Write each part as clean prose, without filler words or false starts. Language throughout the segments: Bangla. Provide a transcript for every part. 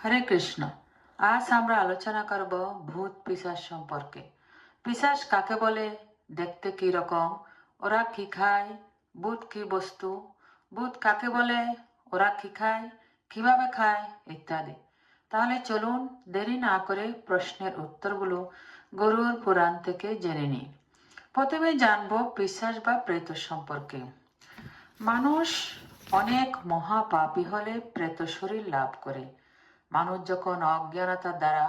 হরে কৃষ্ণ। আজ আমরা আলোচনা করব ভূত পিশাচ সম্পর্কে। পিশাচ কাকে বলে, দেখতে কি রকম, ওরা কি খায়, ভূত কি বস্তু, ভূত কাকে বলে, ওরা কি খায়, কিভাবে খায় ইত্যাদি। তাহলে চলুন দেরি না করে প্রশ্নের উত্তরগুলো গরুড় পুরাণ থেকে জেনে নিই। প্রথমে জানবো পিশাচ বা প্রেত সম্পর্কে। মানুষ অনেক মহাপাপী হলে প্রেত শরীর লাভ করে। মানুষ যখন অজ্ঞানতার দ্বারা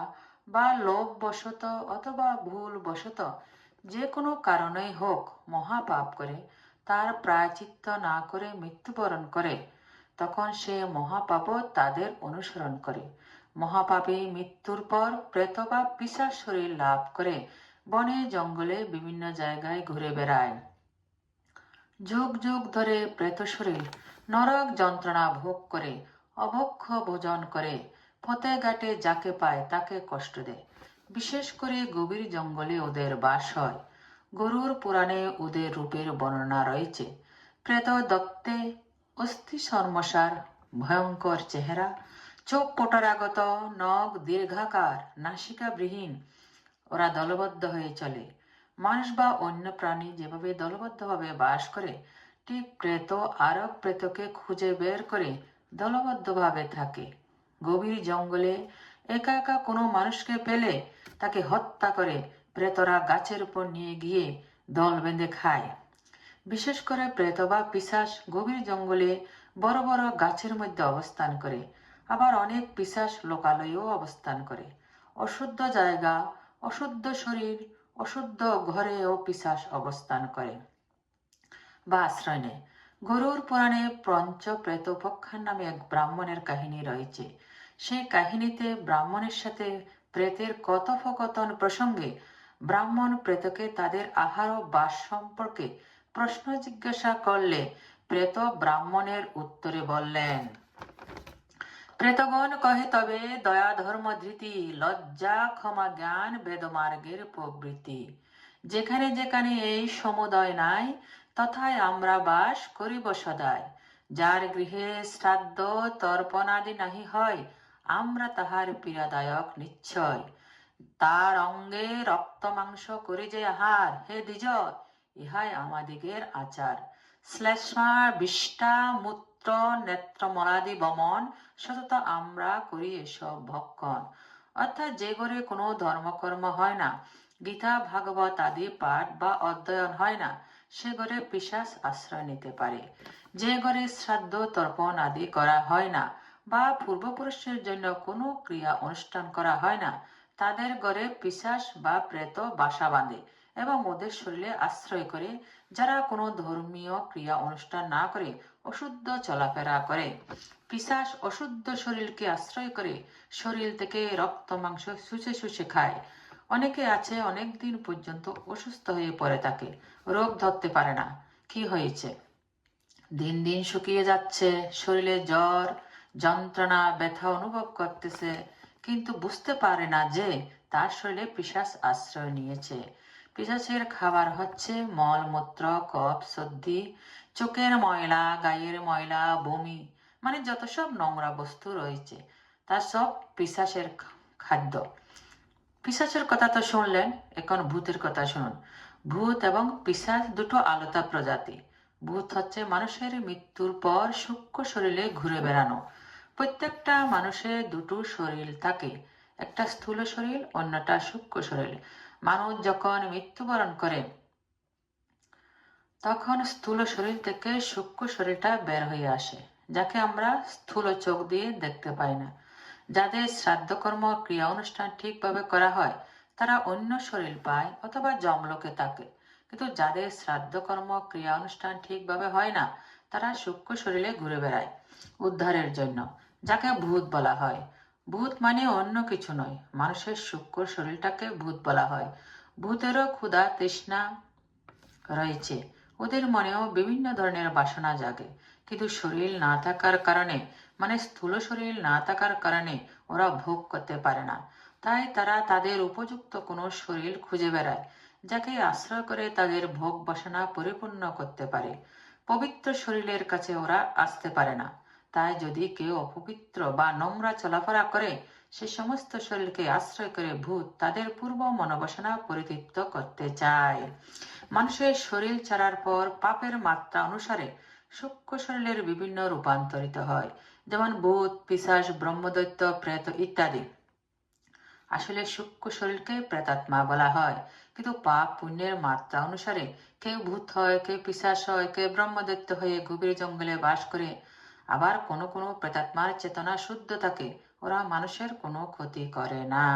বা লোভবশত অথবা ভুলবশত যে কোনো কারণেই হোক মহাপাপ করে, তার প্রায়শ্চিত্ত না করে মৃত্যুবরণ করে, তখন সে মহাপাপ তাদের অনুসরণ করে। মহাপাপী মৃত্যুর পর প্রেত বা পিশাচ শরীর লাভ করে বনে জঙ্গলে বিভিন্ন জায়গায় ঘুরে বেড়ায়। যুগ যুগ ধরে প্রেত শরীর নরক যন্ত্রণা ভোগ করে, অভক্ষ ভোজন করে, পথে ঘাটে যাকে পায় তাকে কষ্ট দেয়। বিশেষ করে গভীর জঙ্গলে ওদের বাস হয়। গরুড় পুরাণে ওদের রূপের বর্ণনা রয়েছে। প্রেত দত্তে অস্থি শর্মসার, ভয়ঙ্কর চেহারা, চোখ পটরাগত, নখ দীর্ঘাকার, নাসিকাবিহীন। ওরা দলবদ্ধ হয়ে চলে। মানুষ বা অন্য প্রাণী যেভাবে দলবদ্ধভাবে বাস করে, ঠিক প্রেত আরব প্রেতকে খুঁজে বের করে দলবদ্ধভাবে থাকে। গভীর জঙ্গলে একা একা কোনো মানুষকে পেলে তাকে হত্যা করে প্রেতরা গাছের উপর নিয়ে গিয়ে দল বেঁধে খায়। বিশেষ করে প্রেত বা পিশাচ গভীর জঙ্গলে বড় বড় গাছের মধ্যে অবস্থান করে। আবার অনেক পিশাচ লোকালয়েও অবস্থান করে। অশুদ্ধ জায়গা, অশুদ্ধ শরীর, অশুদ্ধ ঘরেও পিশাচ অবস্থান করে বা আশ্রয় নেয়। গরুড় পুরাণে পঞ্চ প্রেত উপাখ্যান নামে এক ব্রাহ্মণের কাহিনী রয়েছে। সেই কাহিনীতে ব্রাহ্মণের সাথে প্রেতের কথোপকথন প্রসঙ্গে ব্রাহ্মণ প্রেতকে তাদের আহার ও বাস সম্পর্কে প্রশ্ন জিজ্ঞাসা করলে প্রেত ব্রাহ্মণের উত্তরে বললেন, প্রেতগণ কহে, তবে দয়া ধর্ম ধৃতি, লজ্জা ক্ষমা জ্ঞান বেদমার্গের প্রবৃত্তি। যেখানে যেখানে এই সমুদয় নাই, তথায় আমরা বাস করিব সদায়। যার গৃহে শ্রাদ্ধ তর্পণাদি নাহি হয়, আমরা তাহার পীড়াদায়ক নিশ্চয়। তার অঙ্গে রক্ত মাংস করি যে আহার, হে দ্বিজ, ইহাই আমাদিগের আচার। শ্লেষ্মা বিষ্টা মূত্র নেত্রমলাদি বমন, সতত আমরা করি এসব ভক্ষণ। অর্থাৎ যে ঘরে কোনো ধর্মকর্ম হয় না, গীতা ভাগবত আদি পাঠ বা অধ্যয়ন হয় না, সে ঘরে পিশাচ আশ্রয় নিতে পারে। যে ঘরে শ্রাদ্ধ তর্পণ আদি করা হয় না বা পূর্বপুরুষের জন্য কোনো ক্রিয়া অনুষ্ঠান করা হয় না, তাদের ঘরে পিশাচ বা প্রেত বাসা বাঁধে এবং ওদের শরীরে আশ্রয় করে। যারা কোনো ধর্মীয় ক্রিয়া অনুষ্ঠান না করে অশুদ্ধ চলাফেরা করে, পিশাচ অশুদ্ধ শরীরকে আশ্রয় করে শরীর থেকে রক্ত মাংস শুষে শুষে খায়। অনেকে আছে অনেক দিন পর্যন্ত অসুস্থ হয়ে পড়ে থাকে, রোগ ধরতে পারে না। কি হয়েছে? দিন দিন শুকিয়ে যাচ্ছে, শরীরে জ্বর যন্ত্রণা ব্যথা অনুভব করতেছে, কিন্তু বুঝতে পারে না যে তার শরীরে পিশাচ আশ্রয় নিয়েছে। পিশাচের খাবার হচ্ছে মলমূত্র, কফ, সর্দি, চোখের ময়লা, গায়ের ময়লা, বমি, মানে যত সব নোংরা বস্তু রয়েছে তা সব পিশাচের খাদ্য। পিশাচের কথা তো শুনলেন, এখন ভূতের কথা শুনুন। ভূত এবং পিশাচ দুটো আলাদা প্রজাতি। ভূত হচ্ছে মানুষের মৃত্যুর পর সূক্ষ্ম শরীরে ঘুরে বেড়ানো। প্রত্যেকটা মানুষের দুটো শরীর থাকে, একটা স্থূল শরীর, অন্যটা সূক্ষ্ম শরীর। মানুষ যখন মৃত্যুবরণ করে তখন স্থূল শরীর থেকে সূক্ষ্ম শরীরটা বের হয়ে আসে, যাকে আমরা স্থূল চোখ দিয়ে দেখতে পাই না। যাদের শ্রাদ্ধকর্ম ক্রিয়া অনুষ্ঠান ঠিকভাবে করা হয় তারা অন্য শরীর পায় অথবা জমলোকে থাকে, কিন্তু যাদের শ্রাদ্ধকর্ম ক্রিয়া অনুষ্ঠান ঠিকভাবে হয় না তারা সূক্ষ্ম শরীরে ঘুরে বেড়ায় উদ্ধারের জন্য, যাকে ভূত বলা হয়। ভূত মানে অন্য কিছু নয়, মানুষের সূক্ষ্ম শরীরটাকে ভূত বলা হয়। ভূতেরও ক্ষুধা তৃষ্ণা রয়েছে, ওদের মনেও বিভিন্ন ধরনের বাসনা জাগে, কিন্তু শরীর না থাকার কারণে, মানে স্থূল শরীর না থাকার কারণে ওরা ভোগ করতে পারে না। তাই তারা তাদের উপযুক্ত কোনো শরীর খুঁজে বেড়ায়, যাকে আশ্রয় করে তাদের ভোগ বাসনা পরিপূর্ণ করতে পারে। পবিত্র শরীরের কাছে ওরা আসতে পারে না, তাই যদি কেউ অপবিত্র বা নোংরা চলাফেরা করে, সে সমস্ত শরীরকে আশ্রয় করে ভূত তাদের পূর্ব মনোবাসনা পরিতৃপ্ত করতে চায়। মানুষের শরীর ছাড়ার পর পাপের মাত্রা অনুসারে সূক্ষ্ম শরীরের বিভিন্ন রূপান্তরিত হয়, যেমন ভূত, পিশাচ, ব্রহ্মদৈত্য, প্রেত ইত্যাদি। আসলে সূক্ষ্ম শরীরকে প্রেতাত্মা বলা হয়, কিন্তু পাপ পুণ্যের মাত্রা অনুসারে কেউ ভূত হয়, কেউ পিশাচ হয়, কেউ ব্রহ্মদৈত্য হয়ে গভীর জঙ্গলে বাস করে। আবার কোনো কোনো প্রেতাত্মার চেতনা শুদ্ধ থাকে, ওরা মানুষের কোনো ক্ষতি করে না।